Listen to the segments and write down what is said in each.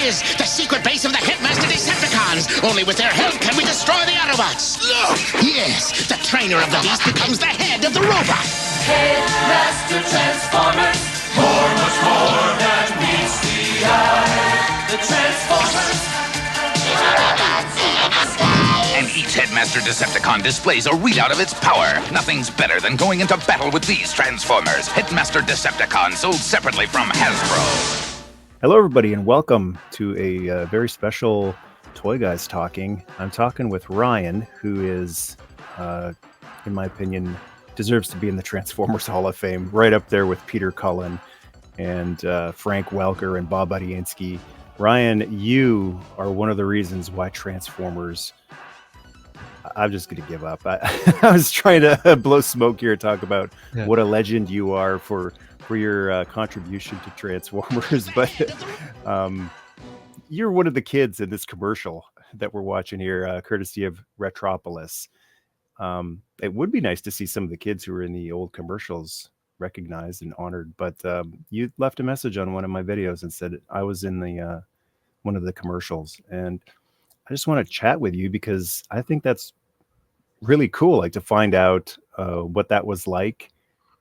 is the secret base of the Headmaster Decepticons. Only with their help can we destroy the Autobots. Look! Yes, the trainer of the beast becomes the head of the robot. Headmaster Transformers, much more than meets the eye. The Transformers. And each Headmaster Decepticon displays a readout of its power. Nothing's better than going into battle with these Transformers. Headmaster Decepticon, sold separately from Hasbro. Hello, everybody, and welcome to a very special Toy Guys Talking. I'm talking with Ryan, who is, in my opinion, deserves to be in the Transformers Hall of Fame, right up there with Peter Cullen and Frank Welker and Bob Budiansky. Ryan, you are one of the reasons why Transformers... I'm just going to give up. I was trying to blow smoke here and talk about what a legend you are for your contribution to Transformers, but you're one of the kids in this commercial that we're watching here, courtesy of Retropolis. It would be nice to see some of the kids who were in the old commercials recognized and honored, but you left a message on one of my videos and said I was in the one of the commercials, and I just want to chat with you because I think that's really cool, like to find out what that was like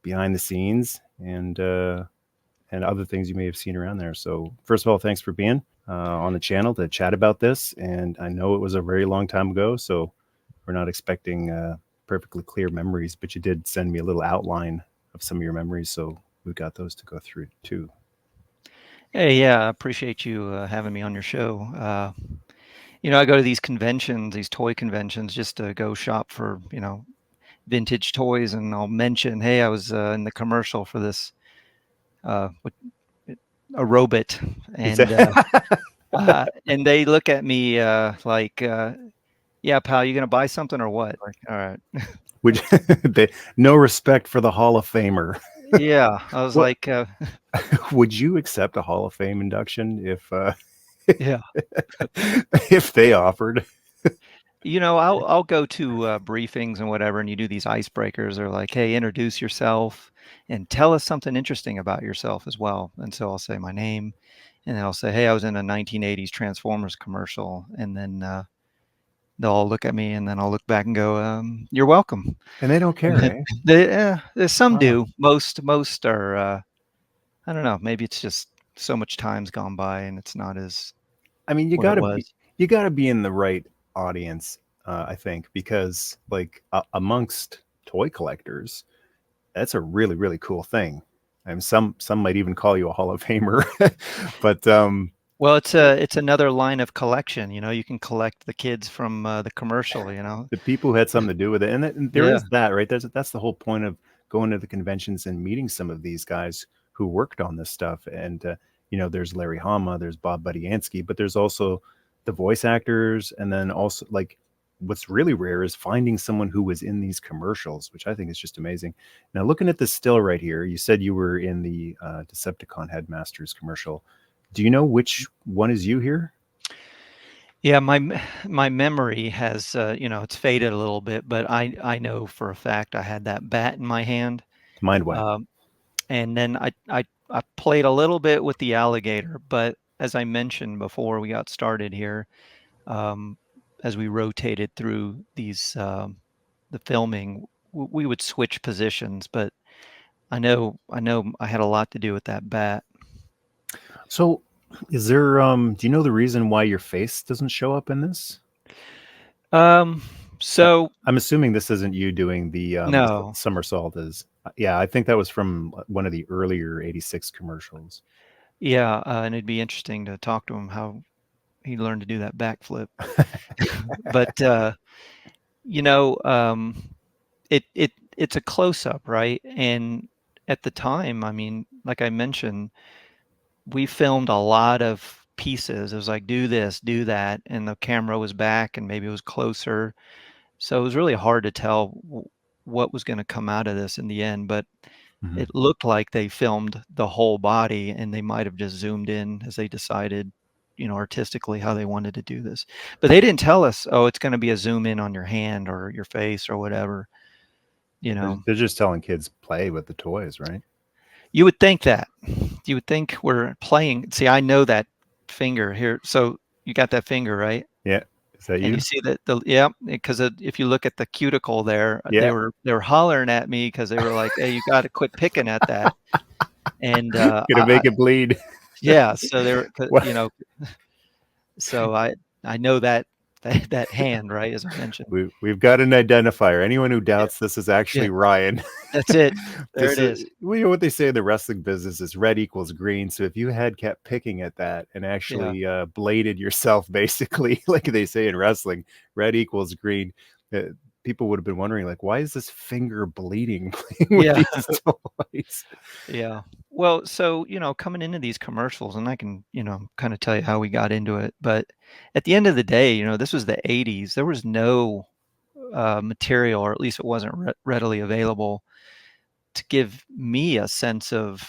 behind the scenes and other things you may have seen around there. So first of all, thanks for being on the channel to chat about this. And I know it was a very long time ago, so we're not expecting perfectly clear memories, but you did send me a little outline of some of your memories, so we've got those to go through too. Hey, yeah, I appreciate you having me on your show. You know, I go to these conventions, these toy conventions, just to go shop for, you know, vintage toys, and I'll mention, hey, I was in the commercial for this, a robot, and and they look at me like, yeah, pal, you gonna buy something or what? Like, all right. No respect for the Hall of Famer. Yeah, I was like, would you accept a Hall of Fame induction if yeah, if they offered? You know, I'll go to briefings and whatever, and you do these icebreakers. They're like, hey, introduce yourself and tell us something interesting about yourself as well. And so I'll say my name, and then I'll say, hey, I was in a 1980s Transformers commercial, and then they'll all look at me, and then I'll look back and go, you're welcome. And they don't care, eh? Some Wow. do. Most are, I don't know, maybe it's just so much time's gone by and it's not as... I mean, you gotta be in the right audience, I think, because like amongst toy collectors, that's a really, really cool thing. And some might even call you a Hall of Famer, but well, it's another line of collection. You know, you can collect the kids from the commercial. You know, the people who had something to do with it, and there is that, right? That's the whole point of going to the conventions and meeting some of these guys who worked on this stuff. And you know, there's Larry Hama, there's Bob Budiansky, but there's also the voice actors, and then also like what's really rare is finding someone who was in these commercials, which I think is just amazing. Now, looking at this still right here, you said you were in the Decepticon Headmasters commercial. Do you know which one is you here? Yeah, my memory has you know, it's faded a little bit, but I know for a fact I had that bat in my hand. Mind what? And then I played a little bit with the alligator, but as I mentioned before we got started here, as we rotated through these the filming, we would switch positions, but I know I had a lot to do with that bat. So is there do you know the reason why your face doesn't show up in this? So I'm assuming this isn't you doing the no somersault. Yeah, I think that was from one of the earlier '86 commercials. Yeah, and it'd be interesting to talk to him how he learned to do that backflip. But you know, it's a close-up, right? And at the time, I mean, like I mentioned, we filmed a lot of pieces. It was like, do this, do that, and the camera was back and maybe it was closer. So it was really hard to tell what was going to come out of this in the end, but it looked like they filmed the whole body, and they might have just zoomed in as they decided, you know, artistically how they wanted to do this. But they didn't tell us, oh, it's going to be a zoom in on your hand or your face or whatever. You know, they're just telling kids play with the toys, right? You would think that. You would think we're playing. See, I know that finger here. So you got that finger, right? Yeah. Is that And you? you see that yeah, because if you look at the cuticle there, Yeah. they were hollering at me because they were like, "Hey, you got to quit picking at that." And Gonna make it bleed. yeah, so they were, What? you know, so I know that hand, right, as I mentioned. We've got an identifier. Anyone who Yeah, doubts this is actually yeah, Ryan. that's it. There it This is. well, you know what they say in the wrestling business is red equals green. So if you had kept picking at that and Yeah, actually bladed yourself, basically, like they say in wrestling, red equals green, uh, people would have been wondering, like, why is this finger bleeding playing with yeah, these toys? yeah. Well, so, coming into these commercials, and I can, kind of tell you how we got into it, but at the end of the day, this was the 80s. There was no material, or at least it wasn't readily available to give me a sense of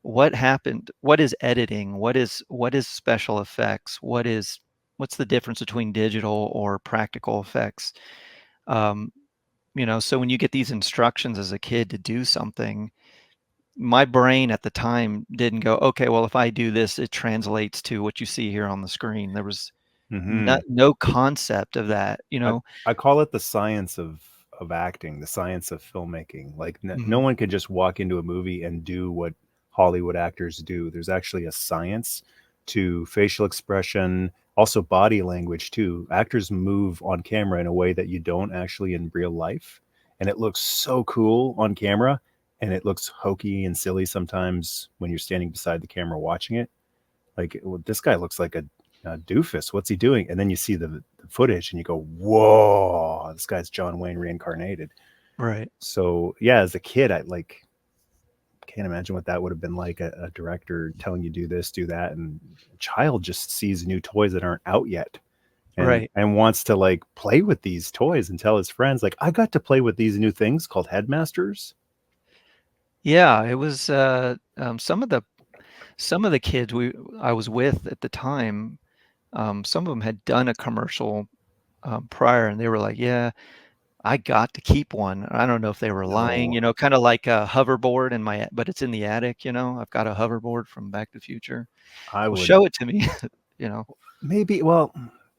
what happened, what is editing, what is special effects, what's the difference between digital or practical effects. Um, so when you get these instructions as a kid to do something, my brain at the time didn't go, okay, well, if I do this, it translates to what you see here on the screen. There was Hmm. no concept of that, I, I call it the science of acting, the science of filmmaking. Like no Mhm. one can just walk into a movie and do what Hollywood actors do. There's actually a science to facial expression, also body language too. Actors move on camera in a way that you don't actually in real life, and it looks so cool on camera, and it looks hokey and silly sometimes when you're standing beside the camera watching it. Like, well, this guy looks like a doofus. What's he doing? And then you see the footage and you go, whoa, this guy's John Wayne reincarnated. Right. So yeah, as a kid, I like can't imagine what that would have been like, a director telling you do this, do that, and a child just sees new toys that aren't out yet Right. and wants to like play with these toys and tell his friends, like, I got to play with these new things called Headmasters. Yeah, it was some of the kids I was with at the time. Some of them had done a commercial prior, and they were like, "Yeah, I got to keep one." I don't know if they were lying, No, kind of like a hoverboard but it's in the attic. I've got a hoverboard from Back to the Future. I Well, would show it to me. you know. maybe. Well,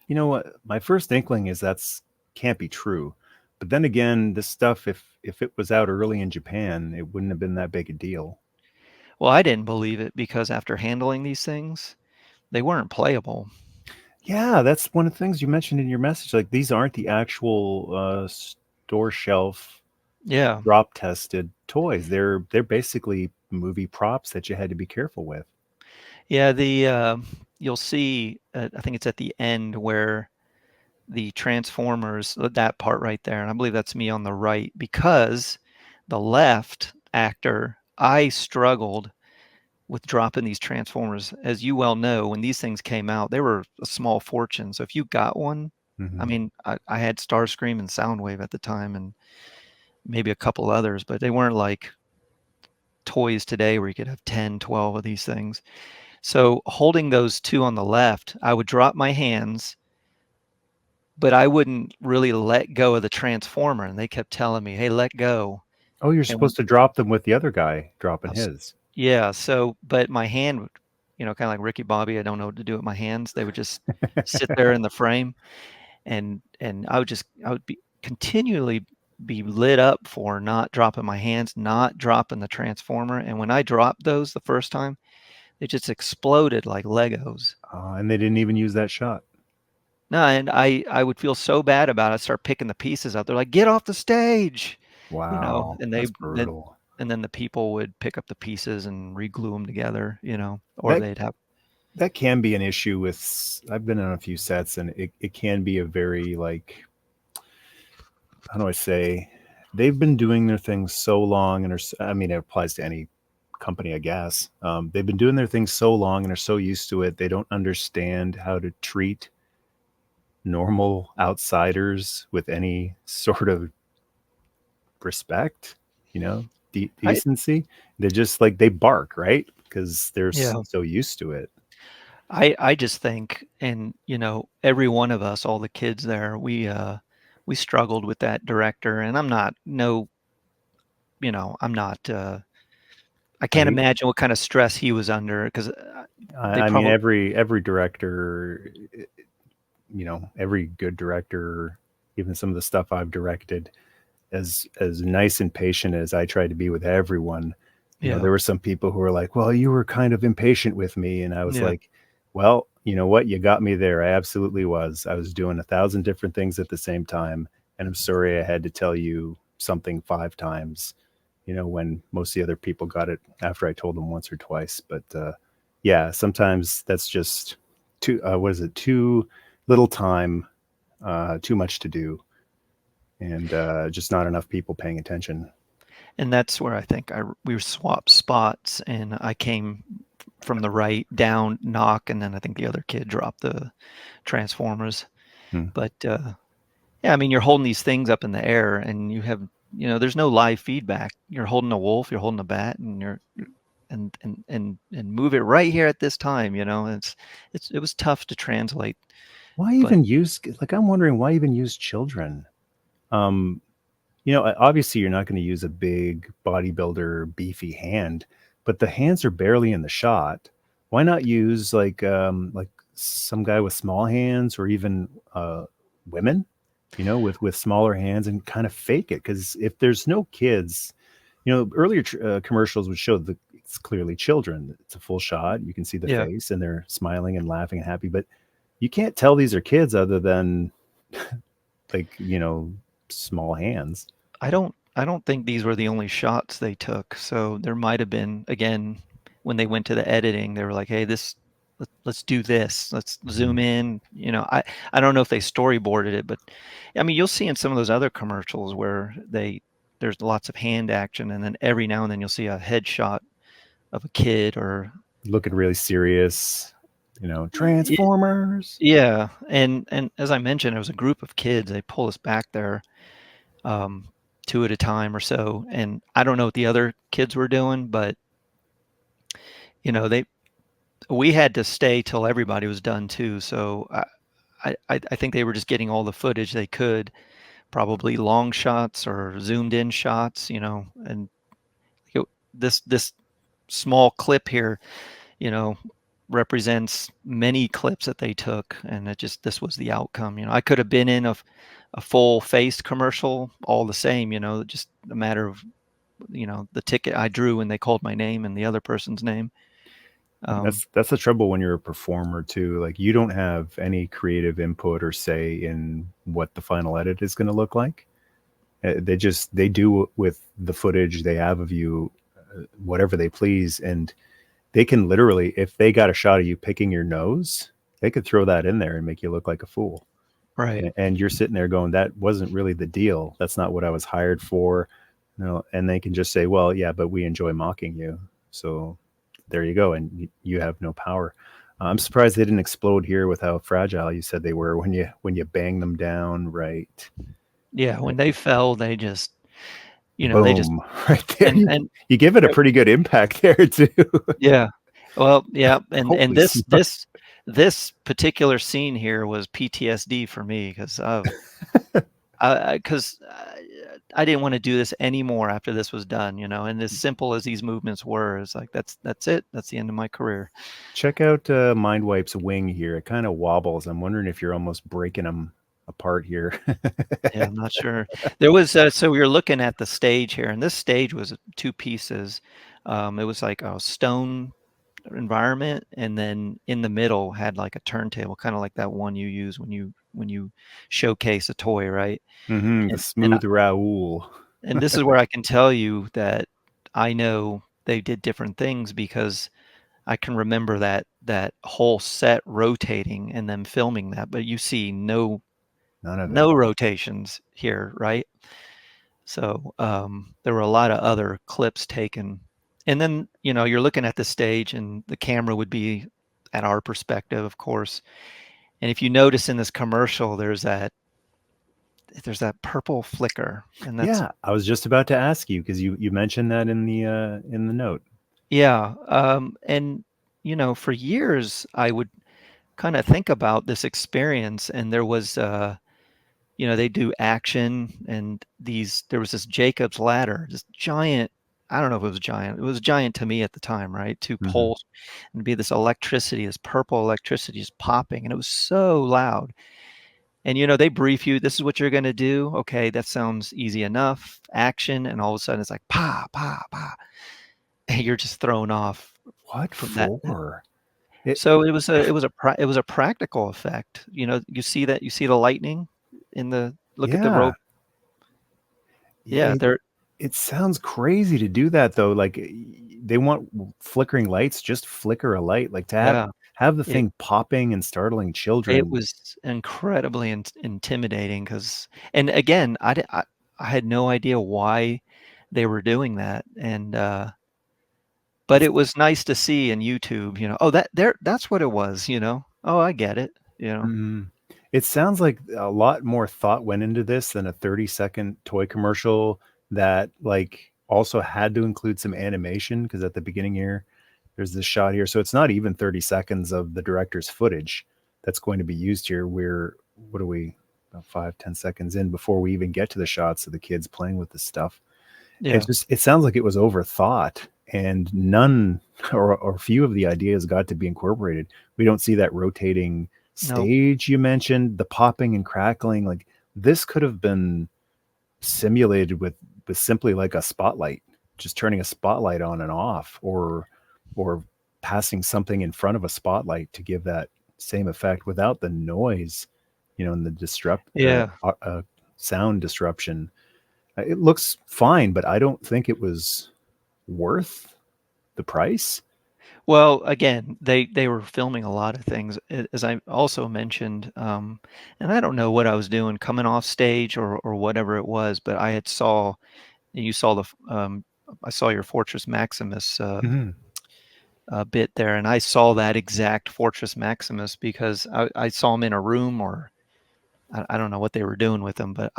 you know what? My first inkling is that's can't be true. But then again, this stuff, if it was out early in Japan, it wouldn't have been that big a deal. Well, I didn't believe it because after handling these things, they weren't playable. Yeah, that's one of the things you mentioned in your message. Like these aren't the actual store shelf Yeah. drop tested toys. They're basically movie props that you had to be careful with. Yeah, you'll see, I think it's at the end where the Transformers, that part right there, and I believe that's me on the right, because the left actor, I struggled with dropping these Transformers. As you well know, when these things came out, they were a small fortune. So if you got one, I Hmm. mean, I had Starscream and Soundwave at the time and maybe a couple others, but they weren't like toys today where you could have 10, 12 of these things. So holding those two on the left, I would drop my hands, but I wouldn't really let go of the Transformer. And they kept telling me, hey, let go. Oh, you're And supposed to drop them with the other guy dropping I was, his. yeah, so, but my hand would, kind of like Ricky Bobby, I don't know what to do with my hands. They would just sit there in the frame, and I would be continually be lit up for not dropping my hands, not dropping the Transformer. And when I dropped those the first time, they just exploded like Legos. And they didn't even use that shot. No, and I would feel so bad about it. Start picking the pieces up. They're like, "Get off the stage," Wow, and that's brutal. then the people would pick up the pieces and reglue them together, or That they'd have. that can be an issue with. I've been on a few sets, and it can be a very like, how do I say, they've been doing their things so long, and I mean, it applies to any company, I guess. They've been doing their things so long and are so used to it, they don't understand how to treat normal outsiders with any sort of respect, I decency. They're just like they bark, right? Because they're Yeah. so used to it. I just think, and every one of us, all the kids there, we struggled with that director. And I'm not I can't imagine what kind of stress he was under, because I mean, every director, every good director, even some of the stuff I've directed, as nice and patient as I tried to be with everyone, there were some people who were like, well, you were kind of impatient with me. And I was like, well, you know what? You got me there. I absolutely was. I was doing 1,000 different things at the same time. And I'm sorry I had to tell you something 5 times, when most of the other people got it after I told them once or twice. But yeah, sometimes that's just too little time, too much to do, and just not enough people paying attention. And that's where I think we swapped spots, and I came from the right down knock, and then I think the other kid dropped the Transformers. But yeah, I mean, you're holding these things up in the air, and you have, there's no live feedback. You're holding a wolf, you're holding a bat, and you're and move it right here at this time. It was tough to translate. Why even use, I'm wondering why even use children? Obviously you're not going to use a big bodybuilder beefy hand, but the hands are barely in the shot. Why not use like some guy with small hands, or even women, with smaller hands, and kind of fake it? Because if there's no kids, earlier commercials would show it's clearly children. It's a full shot. You can see the face, and they're smiling and laughing and happy, but you can't tell these are kids other than small hands. I don't think these were the only shots they took. So there might have been, again, when they went to the editing, they were like, hey, let's do this. Let's zoom in. I don't know if they storyboarded it, but I mean, you'll see in some of those other commercials where there's lots of hand action, and then every now and then you'll see a headshot of a kid or looking really serious. Transformers. Yeah. And as I mentioned, it was a group of kids. They pull us back there 2 at a time or so. And I don't know what the other kids were doing, but we had to stay till everybody was done too. So I think they were just getting all the footage they could, probably long shots or zoomed in shots, and this small clip here, represents many clips that they took, and this was the outcome. I could have been in a full face commercial all the same, just a matter of the ticket I drew when they called my name and the other person's name. That's the trouble when you're a performer too. Like, you don't have any creative input or say in what the final edit is going to look like. They do with the footage they have of you whatever they please, and they can literally, if they got a shot of you picking your nose, they could throw that in there and make you look like a fool. Right. And you're sitting there going, that wasn't really the deal. That's not what I was hired for. And they can just say, well, yeah, but we enjoy mocking you. So there you go. And you have no power. I'm surprised they didn't explode here with how fragile you said they were when you bang them down. Right. Yeah. When they fell, they just, Boom, they just right there. And you give it a pretty good impact there too. Yeah. Well, yeah. And Holy this particular scene here was PTSD for me, because I didn't want to do this anymore after this was done, and as simple as these movements were, it's like, that's it. That's the end of my career. Check out Mindwipe's wing here. It kind of wobbles. I'm wondering if you're almost breaking them apart here. Yeah, I'm not sure. There was so we were looking at the stage here, and this stage was 2 pieces. It was like a stone environment, and then in the middle had like a turntable, kind of like that one you use when you showcase a toy, right? The smooth Raoul. And this is where I can tell you that I know they did different things, because I can remember that whole set rotating and them filming that, but you see no rotations here, right? So there were a lot of other clips taken, and then you're looking at the stage, and the camera would be at our perspective, of course. And if you notice in this commercial, there's that purple flicker, and that's, yeah, I was just about to ask you, because you mentioned that in the note. Yeah, and for years I would kind of think about this experience, and there was they do action, and there was this Jacob's ladder, this giant I don't know if it was giant. It was giant to me at the time, right? Two Mhm. poles, and be this electricity, this purple electricity just popping, and it was so loud. And they brief you, this is what you're gonna do. Okay, that sounds easy enough. Action, and all of a sudden it's like pa pa pa, and you're just thrown off What from that. for? It So it was a practical effect. You see the lightning in the look at the yeah. rope. Yeah, they're It sounds crazy to do that though. Like they want flickering lights, just flicker a light. Like to yeah. have the It thing popping and startling it children. was incredibly intimidating and again, I had no idea why they were doing that, and but It's it was nice to see in YouTube. Oh, that's what it was. Oh, I get it. mm, it sounds like a lot more thought went into this than a 30-second toy commercial that like also had to include some animation because at the beginning here, there's this shot here. So it's not even 30 seconds of the director's footage that's going to be used here. What are we, about 5-10 seconds in before we even get to the shots of the kids playing with this stuff. Yeah. It sounds like it was overthought and none or few of the ideas got to be incorporated. We don't see that rotating No. stage you mentioned, the popping and crackling. Like this could have been simulated with simply like a spotlight, just turning a spotlight on and off, or passing something in front of a spotlight to give that same effect without the noise, and Yeah. sound disruption. It looks fine, but I don't think it was worth the price. Well, again, they were filming a lot of things, as I also mentioned, and I don't know what I was doing coming off stage or whatever it was, but you saw I saw your Fortress Maximus Mhm. bit there, and I saw that exact Fortress Maximus because I saw him in a room, or I don't know what they were doing with him, but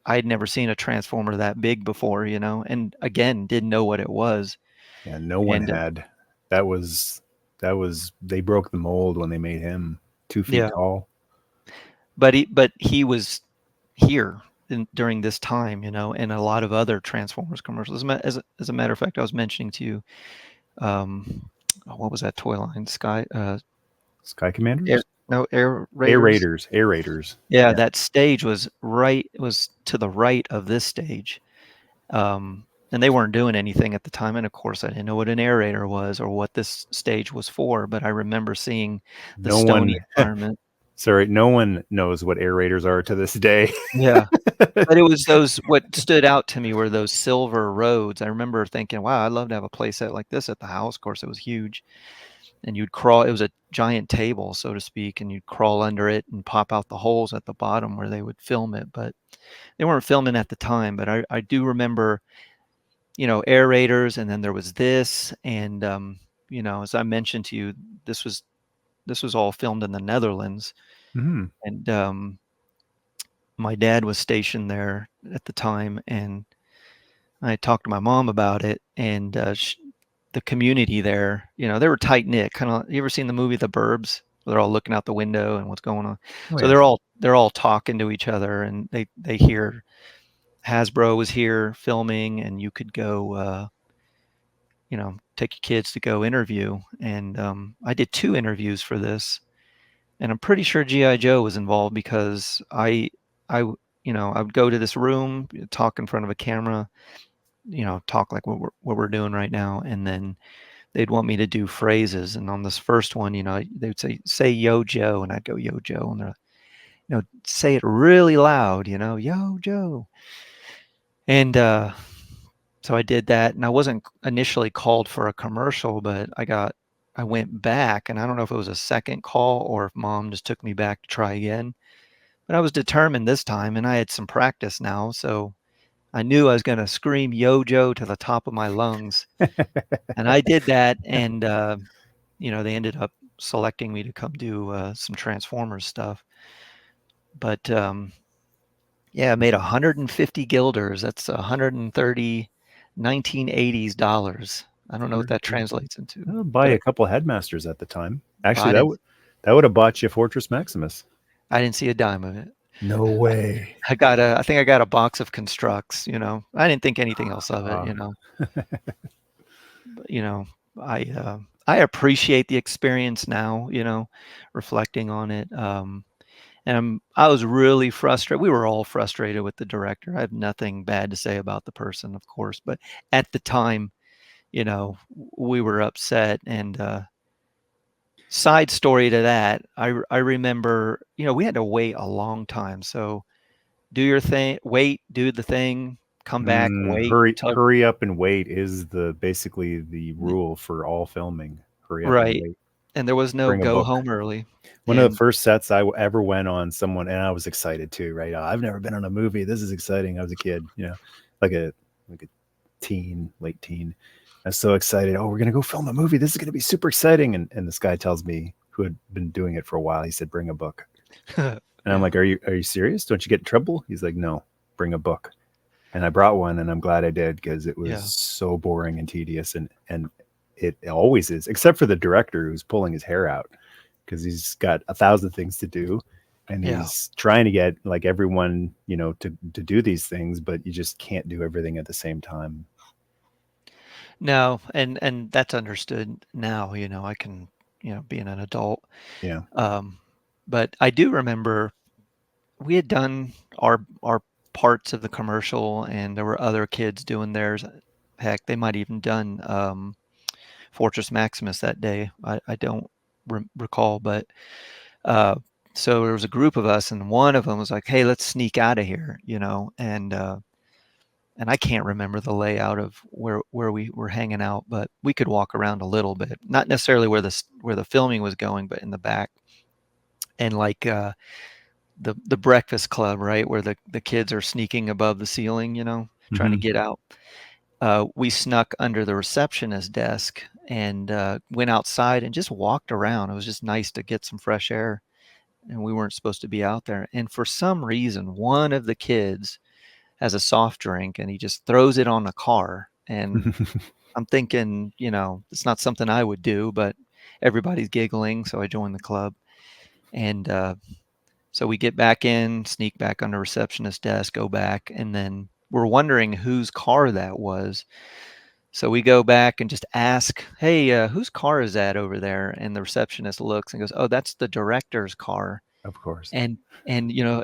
I'd never seen a Transformer that big before, and again, didn't know what it was. Yeah, no one And had. That was they broke the mold when they made him 2 feet yeah, tall. but he was here during this time, and a lot of other Transformers commercials. As a matter of fact, I was mentioning to you, what was that toy line? Sky Air, Commanders? no, Air Air Raiders. Raiders. Air Raiders. Yeah, Yeah. that stage was to the right of this stage. And they weren't doing anything at the time. And of course, I didn't know what an aerator was or what this stage was for. But I remember seeing the No stony one environment. sorry, no one knows what air raiders are to this day. Yeah. But it was what stood out to me were those silver roads. I remember thinking, wow, I'd love to have a playset like this at the house. Of course, it was huge. And you'd crawl, it was a giant table, so to speak, and you'd crawl under it and pop out the holes at the bottom where they would film it. But they weren't filming at the time. But I do remember, air raiders, and then there was this. And, as I mentioned to you, this was all filmed in the Netherlands. Mhm. And my dad was stationed there at the time, and I talked to my mom about it, and the community there, they were tight knit. Kind of, you ever seen the movie The Burbs? They're all looking out the window and what's going on. Oh, So yeah. they're all talking to each other, and they hear Hasbro was here filming, and you could go, take your kids to go interview. And I did 2 interviews for this, and I'm pretty sure GI Joe was involved because I would go to this room, talk in front of a camera, talk like what we're doing right now, and then they'd want me to do phrases. And on this first one, they would say Yo Joe, and I'd go Yo Joe, and they're say it really loud, Yo Joe. And so I did that, and I wasn't initially called for a commercial, but I went back, and I don't know if it was a second call or if mom just took me back to try again. But I was determined this time, and I had some practice now, so I knew I was going to scream Yo Joe to the top of my lungs. And I did that, and they ended up selecting me to come do some Transformers stuff. But yeah, I made 150 guilders. That's 130 1980s dollars. I don't know what that translates into, I'll buy but a couple headmasters at the time. Actually, I that didn't would have bought you Fortress Maximus. I didn't see a dime of it. No way. I think I got a box of Constructs, I didn't think anything else of it, But, I appreciate the experience now, reflecting on it. And I was really frustrated. We were all frustrated with the director. I have nothing bad to say about the person, of course, but at the time, we were upset. And side story to that, I remember, we had to wait a long time. So do your thing, wait, do the thing, come back, wait. Hurry up and wait is basically the rule for all filming. Hurry up and Right. wait. And there was no Bring a go book. home early. One of the first sets I ever went on, and I was excited too, right? I've never been on a movie. This is exciting. I was a kid, like a teen, late teen. I was so excited. Oh, we're gonna go film a movie. This is gonna be super exciting. And this guy tells me, who had been doing it for a while, he said, "Bring a book." And I'm like, "Are you serious? Don't you get in trouble?" He's like, "No, bring a book." And I brought one, and I'm glad I did, because it was so boring and tedious, and it always is, except for the director, who's pulling his hair out because he's got 1,000 things to do, and he's trying to get like everyone, to do these things, but you just can't do everything at the same time. No, and that's understood now, I can, being an adult. Yeah. But I do remember we had done our parts of the commercial, and there were other kids doing theirs. Heck, they might even done Fortress Maximus that day. I don't recall, but so there was a group of us, and one of them was like, "Hey, let's sneak out of here," and I can't remember the layout of where we were hanging out, but we could walk around a little bit, not necessarily where the filming was going, but in the back, and like the Breakfast Club, right, where the kids are sneaking above the ceiling, trying to get out. We snuck under the receptionist desk and went outside and just walked around. It was just nice to get some fresh air, and we weren't supposed to be out there. And for some reason, one of the kids has a soft drink and he just throws it on the car. And I'm thinking, it's not something I would do, but everybody's giggling. So I joined the club. And so we get back in, sneak back under receptionist desk, go back, and then we're wondering whose car that was. So we go back and just ask, "Hey, whose car is that over there?" And the receptionist looks and goes, "Oh, that's the director's car." Of course. And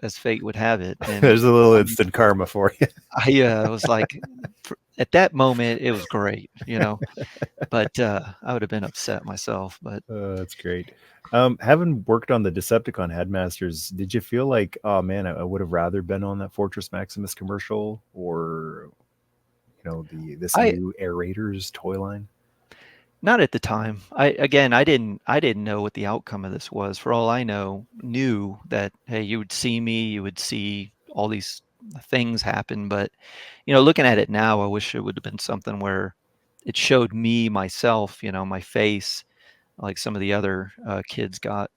as fate would have it, and there's a little instant karma for you. I was like, at that moment, it was great, but I would have been upset myself. But that's great. Having worked on the Decepticon Headmasters, did you feel like, oh man, I would have rather been on that Fortress Maximus commercial, or this new Air Raiders toy line? Not at the time. I didn't know what the outcome of this was. For all I knew that, hey, you would see me, you would see all these things happen. But looking at it now, I wish it would have been something where it showed me myself, my face, like some of the other kids got.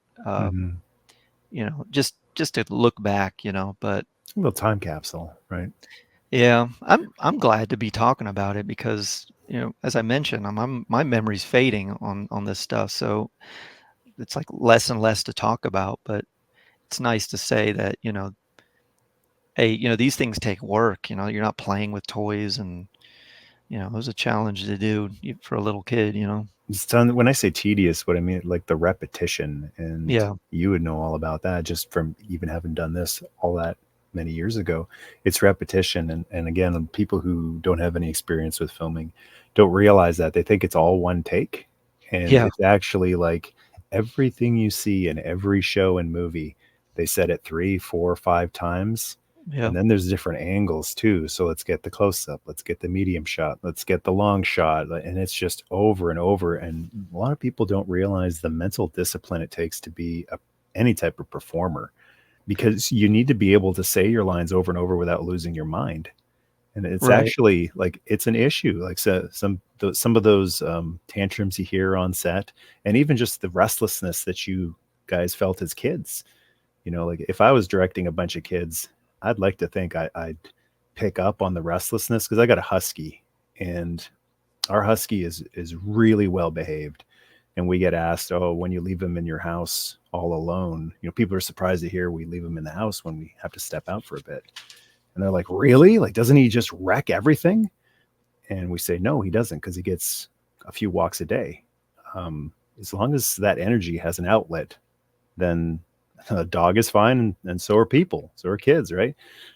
Just to look back, but a little time capsule, right? Yeah, I'm glad to be talking about it because, as I mentioned, my memory's fading on this stuff, so it's like less and less to talk about. But it's nice to say that, hey, these things take work. You're not playing with toys, and it was a challenge to do for a little kid. When I say tedious, what I mean, like the repetition, and you would know all about that just from even having done this all that many years ago. It's repetition, and again, people who don't have any experience with filming don't realize that. They think it's all one take, and it's actually like everything you see in every show and movie, they said it 3, 4, 5 times. And then there's different angles too. So let's get the close-up, let's get the medium shot, let's get the long shot, and it's just over and over. And a lot of people don't realize the mental discipline it takes to be any type of performer, because you need to be able to say your lines over and over without losing your mind. And it's actually like, it's an issue. Like some of those tantrums you hear on set, and even just the restlessness that you guys felt as kids. Like if I was directing a bunch of kids, I'd like to think I'd pick up on the restlessness, because I got a husky, and our husky is really well behaved. and we get asked, oh, when you leave them in your house all alone, people are surprised to hear we leave them in the house when we have to step out for a bit. And they're like, really? Like, doesn't he just wreck everything? And we say, no, he doesn't, because he gets a few walks a day. As long as that energy has an outlet, then a dog is fine, and so are people, so are kids, right?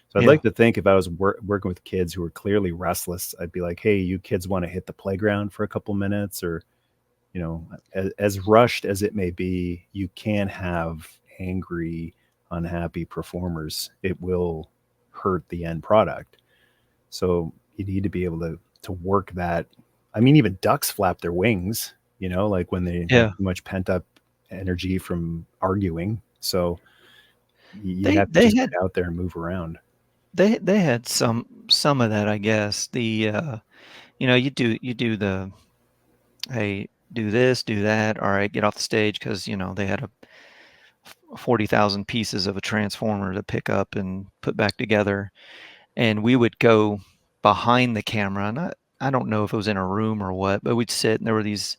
So I'd like to think if I was working with kids who were clearly restless, I'd be like, hey, you kids want to hit the playground for a couple minutes, or, as rushed as it may be, you can have angry, unhappy performers. It will hurt the end product. So you need to be able to work that. I mean, even ducks flap their wings, like when they have too much pent up energy from arguing. So you have to just get out there and move around. They had some of that, I guess. The you do the, hey, do this, do that, all right, get off the stage, because they had 40,000 pieces of a transformer to pick up and put back together, and we would go behind the camera, and I don't know if it was in a room or what, but we'd sit, and there were these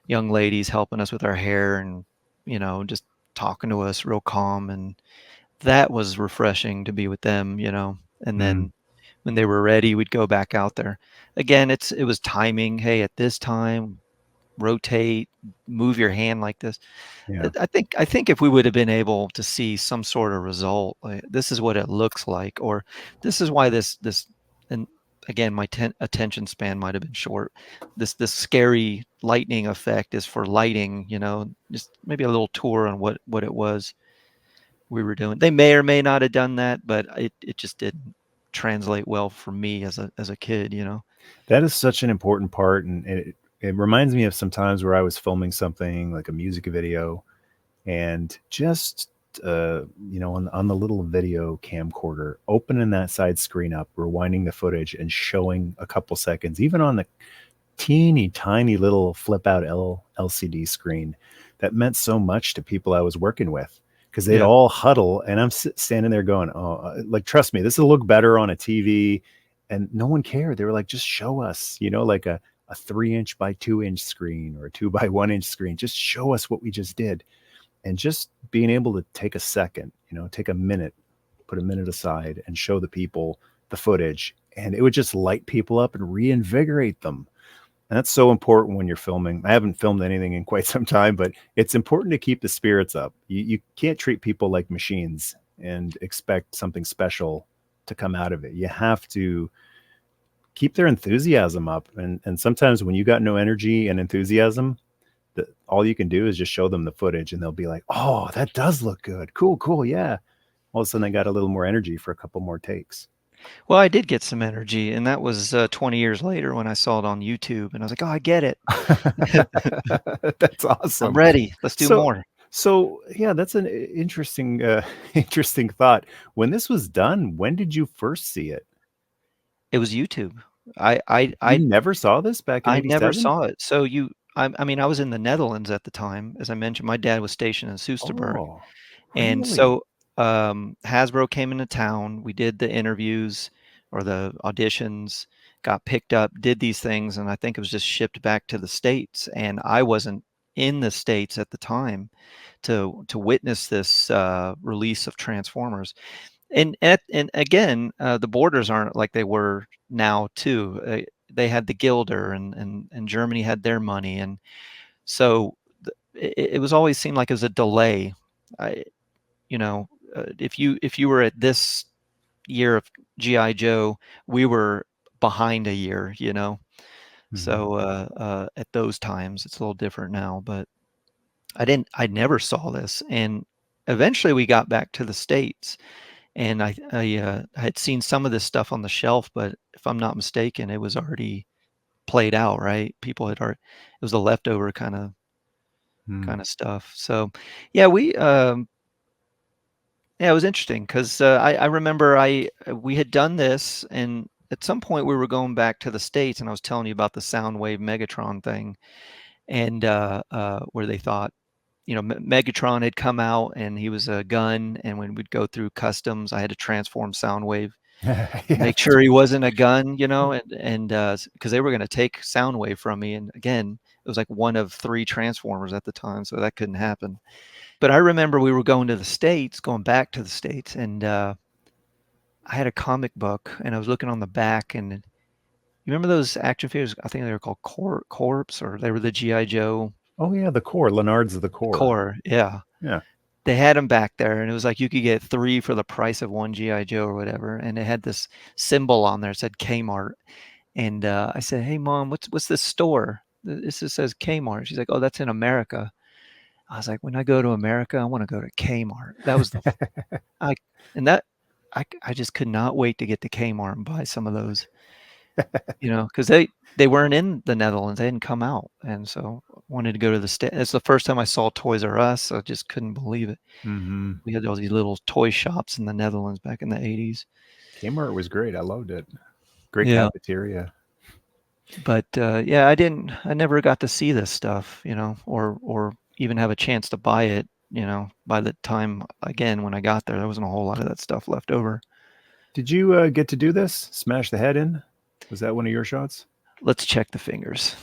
young ladies helping us with our hair, and just talking to us real calm, and that was refreshing to be with them, and then when they were ready, we'd go back out there again. It was timing. Hey, at this time, rotate, move your hand like this. Yeah. I think if we would have been able to see some sort of result, like, this is what it looks like, or this is why this, and again, my attention span might have been short. This scary lightning effect is for lighting, just maybe a little tour on what it was we were doing. They may or may not have done that, but it just didn't translate well for me as a kid, That is such an important part, and it reminds me of some times where I was filming something like a music video, and just on the little video camcorder, opening that side screen up, rewinding the footage, and showing a couple seconds, even on the teeny tiny little flip out LCD screen, that meant so much to people I was working with, because they'd all huddle, and I'm standing there going, oh, like, trust me, this will look better on a TV. And no one cared. They were like, just show us, like a 3-inch by 2-inch screen or a 2 by 1-inch screen. Just show us what we just did. And just being able to take a second, take a minute, put a minute aside, and show the people the footage. And it would just light people up and reinvigorate them. And that's so important when you're filming. I haven't filmed anything in quite some time, but it's important to keep the spirits up. You can't treat people like machines and expect something special to come out of it. You have to keep their enthusiasm up. And sometimes when you got no energy and enthusiasm, all you can do is just show them the footage, and they'll be like, oh, that does look good. Cool. Yeah. All of a sudden they got a little more energy for a couple more takes. Well, I did get some energy, and that was 20 years later when I saw it on YouTube, and I was like, oh, I get it. That's awesome. I'm ready. Let's do more. So yeah, that's an interesting thought. When this was done, when did you first see it? It was YouTube. I never saw this back in 87? I never saw it. So I mean, I was in the Netherlands at the time. As I mentioned, my dad was stationed in Soesterberg. Oh, And really? so Hasbro came into town. We did the interviews or the auditions, got picked up, did these things, and I think it was just shipped back to the States. And I wasn't in the States at the time to witness this release of Transformers. And again, the borders aren't like they were now too. They had the Guilder, and Germany had their money, and so it was always seemed like it was a delay. If you were at this year of GI Joe, we were behind a year. So at those times, it's a little different now. But I never saw this, and eventually we got back to the States. And I had seen some of this stuff on the shelf, but if I'm not mistaken, it was already played out, right? People had already, it was the leftover kind of stuff. So yeah, it was interesting because I remember we had done this, and at some point we were going back to the States, and I was telling you about the Soundwave Megatron thing, and where they thought, Megatron had come out, and he was a gun, and when we'd go through customs, I had to transform Soundwave Yeah, make sure he wasn't a gun, and because they were going to take Soundwave from me. And again, it was like one of 3 Transformers at the time, so that couldn't happen. But I remember we were going back to the States, and I had a comic book, and I was looking on the back, and you remember those action figures? I think they were called Corpse, or they were the G.I. Joe Oh yeah, the core. Leonard's the core. Core. Yeah. Yeah. They had them back there, and it was like you could get 3 for the price of 1 G.I. Joe or whatever. And it had this symbol on there. It said Kmart. And I said, "Hey, Mom, what's this store? This just says Kmart." She's like, "Oh, that's in America." I was like, "When I go to America, I want to go to Kmart." That was I and that I just could not wait to get to Kmart and buy some of those, because they weren't in the Netherlands. They hadn't come out, and so I wanted to go to the state. It's the first time I saw Toys R Us. So I just couldn't believe it. Mm-hmm. We had all these little toy shops in the Netherlands back in the 80s. Kmart was great. I loved it. Great Yeah. cafeteria. But yeah, I never got to see this stuff, or even have a chance to buy it. By the time, again, when I got there wasn't a whole lot of that stuff left over. Did you get to do this? Smash the head in? Was that one of your shots? Let's check the fingers.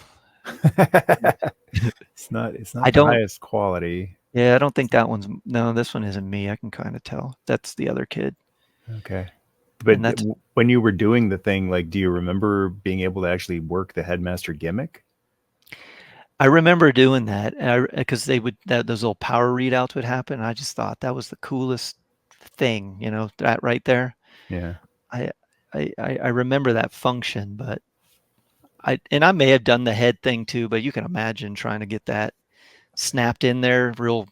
It's not the highest quality. Yeah, I don't think that one's. No, this one isn't me. I can kind of tell. That's the other kid. Okay. But when you were doing the thing, like, do you remember being able to actually work the Headmaster gimmick? I remember doing that because those little power readouts would happen. And I just thought that was the coolest thing, that right there. Yeah. I remember that function, but I may have done the head thing too, but you can imagine trying to get that snapped in there real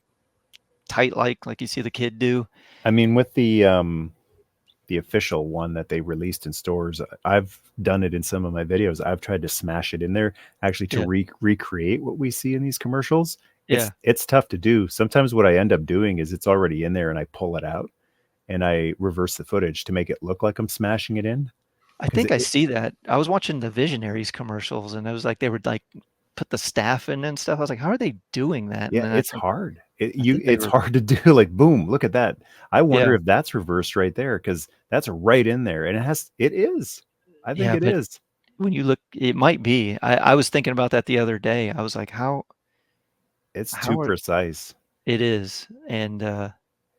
tight, like you see the kid do. I mean, with the official one that they released in stores, I've done it in some of my videos. I've tried to smash it in there actually to recreate what we see in these commercials. It's tough to do. Sometimes what I end up doing is it's already in there and I pull it out and I reverse the footage to make it look like I'm smashing it in. I think I see that. I was watching the Visionaries commercials, and it was like they would like put the staff in and stuff. I was like, how are they doing that? Yeah, it's hard. It's hard to do. Like, boom, look at that. I wonder if that's reversed right there, because that's right in there, and it is. I think it is. When you look, it might be. I was thinking about that the other day. I was like, how? It's too precise. It is, and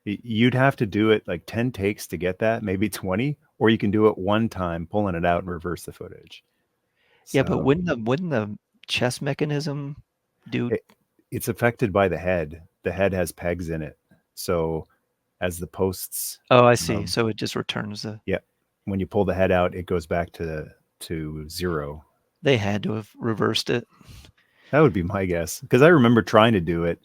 you'd have to do it like 10 takes to get that, maybe 20, or you can do it one time, pulling it out and reverse the footage. Yeah, but wouldn't the chest mechanism do? It's affected by the head. The head has pegs in it, so as the posts. Oh, I see. So it just returns the. Yeah, when you pull the head out, it goes back to 0. They had to have reversed it. That would be my guess, because I remember trying to do it.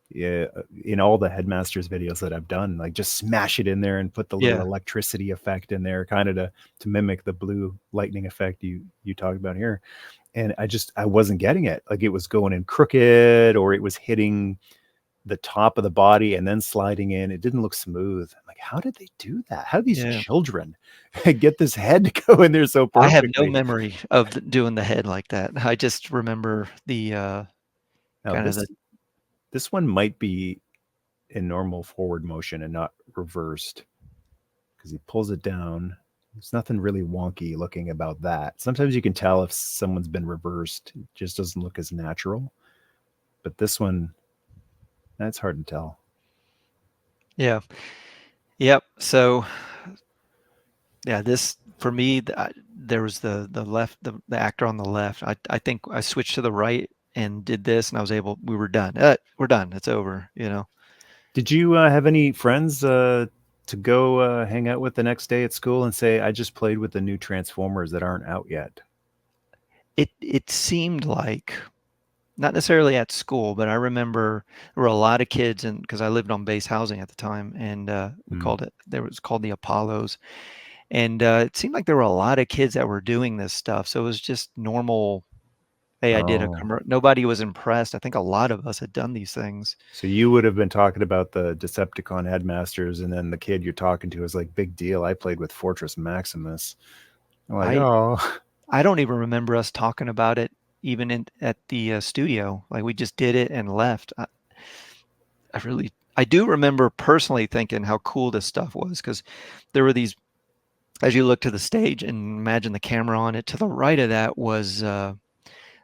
Yeah, in all the Headmasters videos that I've done, like just smash it in there and put the little electricity effect in there, kind of to mimic the blue lightning effect you talked about here. And I wasn't getting it. Like, it was going in crooked, or it was hitting the top of the body and then sliding in. It didn't look smooth. I'm like, how did they do that? How do these children get this head to go in there so perfectly? I have no memory of doing the head like that. I just remember the This one might be in normal forward motion and not reversed, because he pulls it down. There's nothing really wonky looking about that. Sometimes you can tell if someone's been reversed. It just doesn't look as natural. But this one, that's hard to tell. Yeah. Yep. So, yeah, this, for me, there was the left, the actor on the left. I think I switched to the right and did this, and we were done. We're done. It's over, Did you have any friends to go hang out with the next day at school and say, I just played with the new Transformers that aren't out yet? It seemed like, not necessarily at school, but I remember there were a lot of kids, and because I lived on base housing at the time, and we called it the Apollos. And it seemed like there were a lot of kids that were doing this stuff. So it was just normal. Hey, I did a commercial. Nobody was impressed. I think a lot of us had done these things. So you would have been talking about the Decepticon Headmasters, and then the kid you're talking to is like, big deal, I played with Fortress Maximus. I'm like, I don't even remember us talking about it even at the studio. Like, we just did it and left. I do remember personally thinking how cool this stuff was, because there were these as you look to the stage and imagine the camera on it, to the right of that was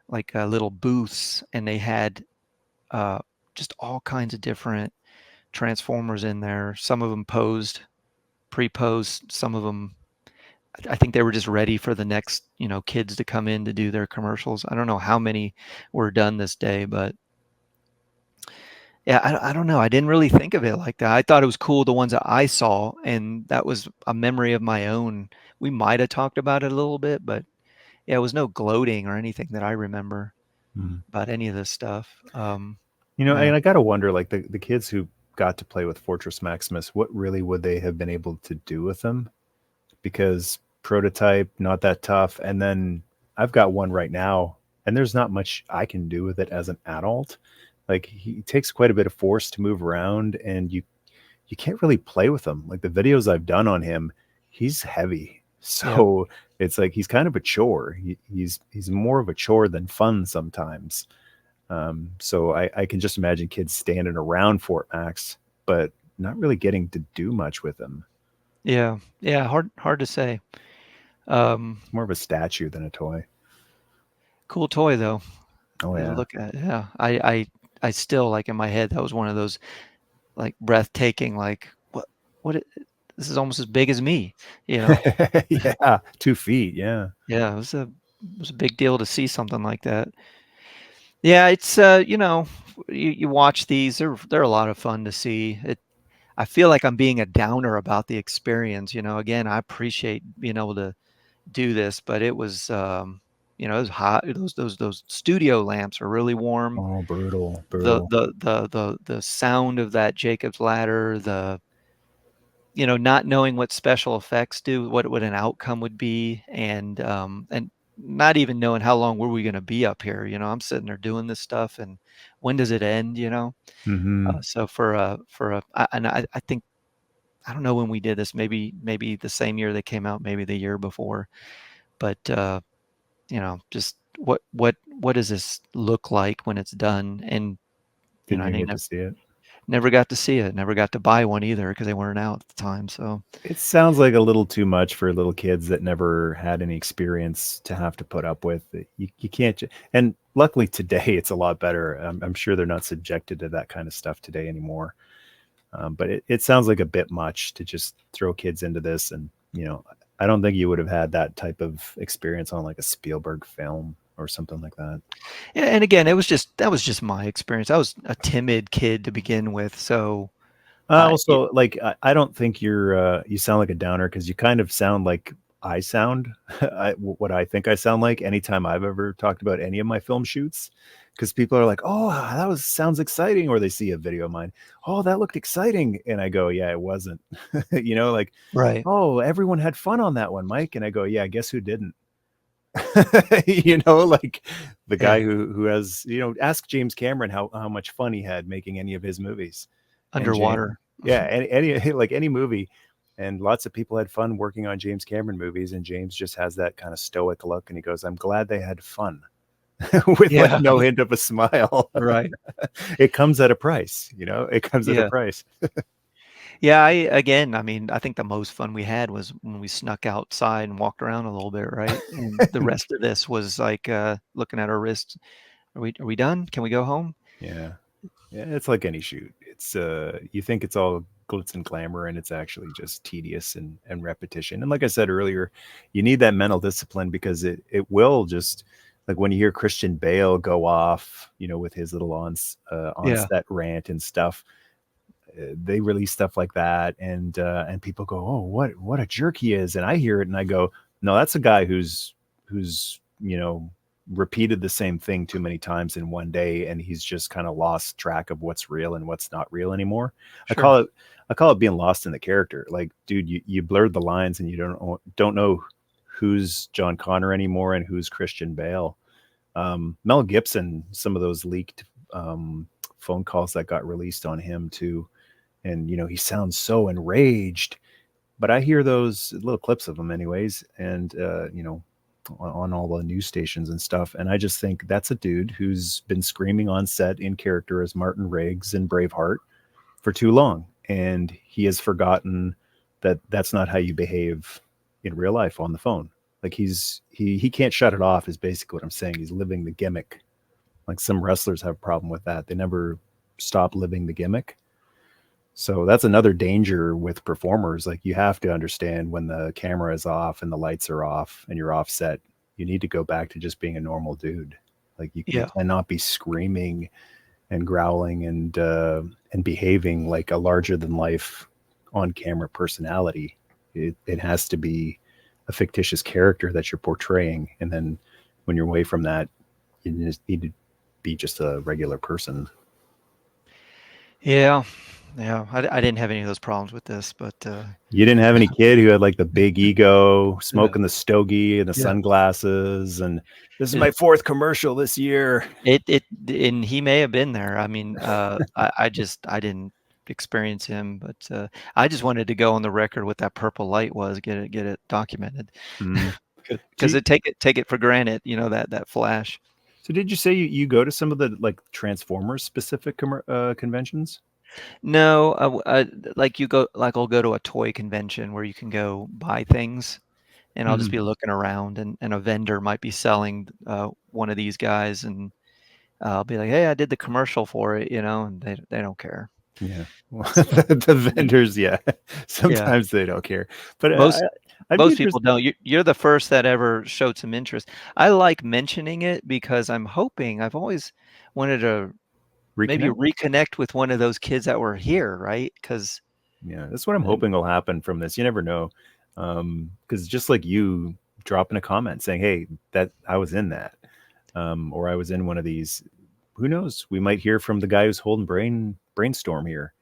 like little booths, and they had just all kinds of different Transformers in there. Some of them posed, pre-posed. Some of them, I think they were just ready for the next, kids to come in to do their commercials. I don't know how many were done this day, but yeah, I don't know. I didn't really think of it like that. I thought it was cool, the ones that I saw, and that was a memory of my own. We might have talked about it a little bit, but yeah, it was no gloating or anything that I remember about any of this stuff. And Yeah. I gotta wonder, like the kids who got to play with Fortress Maximus, what really would they have been able to do with them? Because prototype, not that tough. And then I've got one right now, and there's not much I can do with it as an adult. Like he takes quite a bit of force to move around, and you can't really play with him. Like the videos I've done on him, he's heavy. So it's like he's kind of a chore. He's more of a chore than fun sometimes. So I can just imagine kids standing around Fort Max, but not really getting to do much with him. Yeah. Hard to say. It's more of a statue than a toy. Cool toy though. Oh To yeah. look at. Yeah. I still, like, in my head, that was one of those like breathtaking, like this is almost as big as me, you know. Yeah, 2 feet. Yeah. Yeah, it was a big deal to see something like that. Yeah, it's you watch these, they're a lot of fun to see. I feel like I'm being a downer about the experience, Again, I appreciate being able to do this, but it was it was hot. Those studio lamps are really warm. Oh, brutal, The brutal. the the the sound of that Jacob's ladder, not knowing what special effects do, what an outcome would be, and not even knowing how long were we going to be up here. I'm sitting there doing this stuff, and when does it end? Hmm. So and I think, I don't know when we did this. Maybe the same year they came out, maybe the year before. But just what does this look like when it's done? And Didn't I even didn't get to see it. never got to see it. Never got to buy one either because they weren't out at the time. So It sounds like a little too much for little kids that never had any experience to have to put up with. You can't. And luckily today it's a lot better. I'm sure they're not subjected to that kind of stuff today anymore. But it sounds like a bit much to just throw kids into this. And, I don't think you would have had that type of experience on like a Spielberg film or something like that. yeah, and again, that was just my experience. I was a timid kid to begin with, so Also, like, I don't think you sound like a downer because you kind of sound like I sound, what I think I sound like anytime I've ever talked about any of my film shoots. Because people are like, "Oh, sounds exciting," or they see a video of mine. "Oh, that looked exciting," and I go, "Yeah, it wasn't." Like, right. "Oh, everyone had fun on that one, Mike," and I go, "Yeah, guess who didn't?" Like the guy Yeah, who has, ask James Cameron how much fun he had making any of his movies. And James, underwater. yeah, any like any movie, and lots of people had fun working on James Cameron movies, and James just has that kind of stoic look, and he goes, "I'm glad they had fun," with like Yeah, no hint of a smile. right. It comes at a price, it comes at a Yeah. price. Yeah, I mean, I think the most fun we had was when we snuck outside and walked around a little bit, right? And the rest of this was like looking at our wrists. Are we done? Can we go home? Yeah. Yeah, it's like any shoot. It's you think it's all glitz and glamour, and it's actually just tedious and repetition. And like I said earlier, you need that mental discipline because it will just, like when you hear Christian Bale go off, with his little on Yeah. set rant and stuff. They release stuff like that, and people go, "Oh, what a jerk he is," and I hear it and I go, "No, that's a guy who's repeated the same thing too many times in one day, and he's just kind of lost track of what's real and what's not real anymore." I Sure. call it being lost in the character. Like, dude, you blurred the lines and you don't know who's John Connor anymore and who's Christian Bale. Mel Gibson, some of those leaked phone calls that got released on him too, and he sounds so enraged, but I hear those little clips of him anyways, and on all the news stations and stuff, and I just think that's a dude who's been screaming on set in character as Martin Riggs in Braveheart for too long, and he has forgotten that that's not how you behave in real life on the phone. Like he can't shut it off is basically what I'm saying. He's living the gimmick. Like some wrestlers have a problem with that. They never stop living the gimmick. So that's another danger with performers. Like you have to understand when the camera is off and the lights are off and you're offset, you need to go back to just being a normal dude. Like you cannot be screaming and growling and behaving like a larger than life on camera personality. It has to be a fictitious character that you're portraying. And then when you're away from that, you just need to be just a regular person. Yeah. I didn't have any of those problems with this, but you didn't have any kid who had like the big ego, smoking the stogie and the sunglasses, and this is my 4th commercial this year. And he may have been there. I mean, I didn't experience him, but I just wanted to go on the record what that purple light was, get it documented, because take it for granted, that flash. So did you say you go to some of the like Transformers specific conventions? No, I'll go to a toy convention where you can go buy things, and I'll just be looking around, and a vendor might be selling one of these guys, and I'll be like, hey, I did the commercial for it, and they don't care. Yeah, well, the vendors, sometimes they don't care, but most people don't. You're the first that ever showed some interest. I like mentioning it because I've always wanted to maybe reconnect with one of those kids that were here, right? Because that's what I'm hoping will happen from this. You never know, because just like you dropping a comment saying, hey, that I was in that, or I was in one of these, who knows, we might hear from the guy who's holding brainstorm here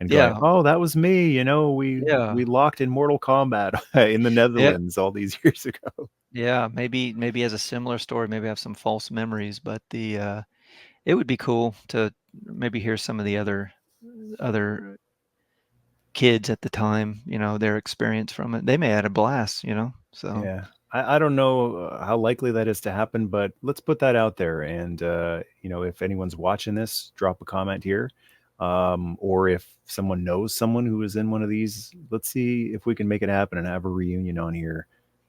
and going, oh, that was me, we locked in Mortal Kombat in the Netherlands all these years ago. Maybe as a similar story, maybe I have some false memories, but it would be cool to maybe hear some of the other kids at the time, their experience from it. They may have had a blast, so I don't know how likely that is to happen, but let's put that out there. And if anyone's watching this, drop a comment here, or if someone knows someone who is in one of these, let's see if we can make it happen and have a reunion on here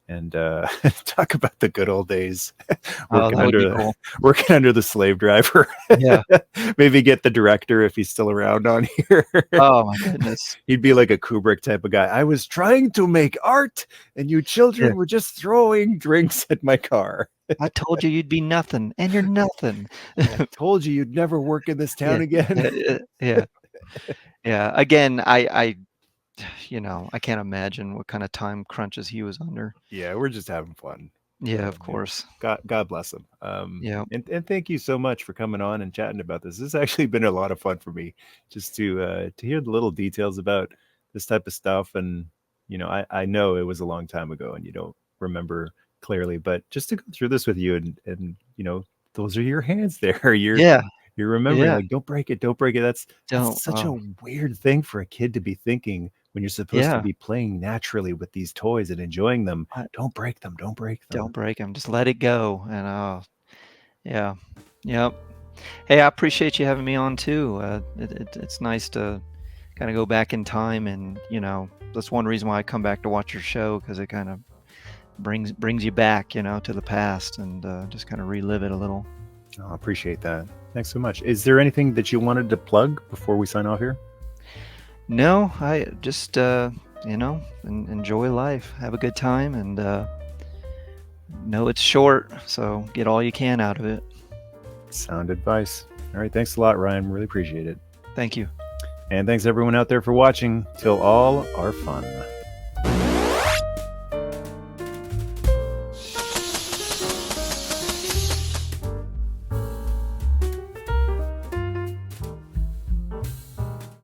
and talk about the good old days. working under the slave driver. Maybe get the director if he's still around on here. Oh my goodness. He'd be like a Kubrick type of guy. I was trying to make art and you children were just throwing drinks at my car. I told you you'd be nothing and you're nothing. I told you you'd never work in this town again. Again, I can't imagine what kind of time crunches he was under. Yeah, we're just having fun. Yeah, of course. God bless him. And thank you so much for coming on and chatting about this. This has actually been a lot of fun for me, just to hear the little details about this type of stuff. And I know it was a long time ago, and you don't remember clearly, but just to go through this with you, and those are your hands there. You're remembering, like, don't break it. That's such a weird thing for a kid to be thinking when you're supposed to be playing naturally with these toys and enjoying them. Don't break them. Don't break them. Just let it go. And yep. Hey, I appreciate you having me on too. It's nice to kind of go back in time, and that's one reason why I come back to watch your show, because it kind of brings you back, to the past, and just kind of relive it a little. I appreciate that. Thanks so much. Is there anything that you wanted to plug before we sign off here? No, I just, enjoy life, have a good time, and know it's short, so get all you can out of it. Sound advice. All right. Thanks a lot, Ryan. Really appreciate it. Thank you. And thanks everyone out there for watching. Till all are fun.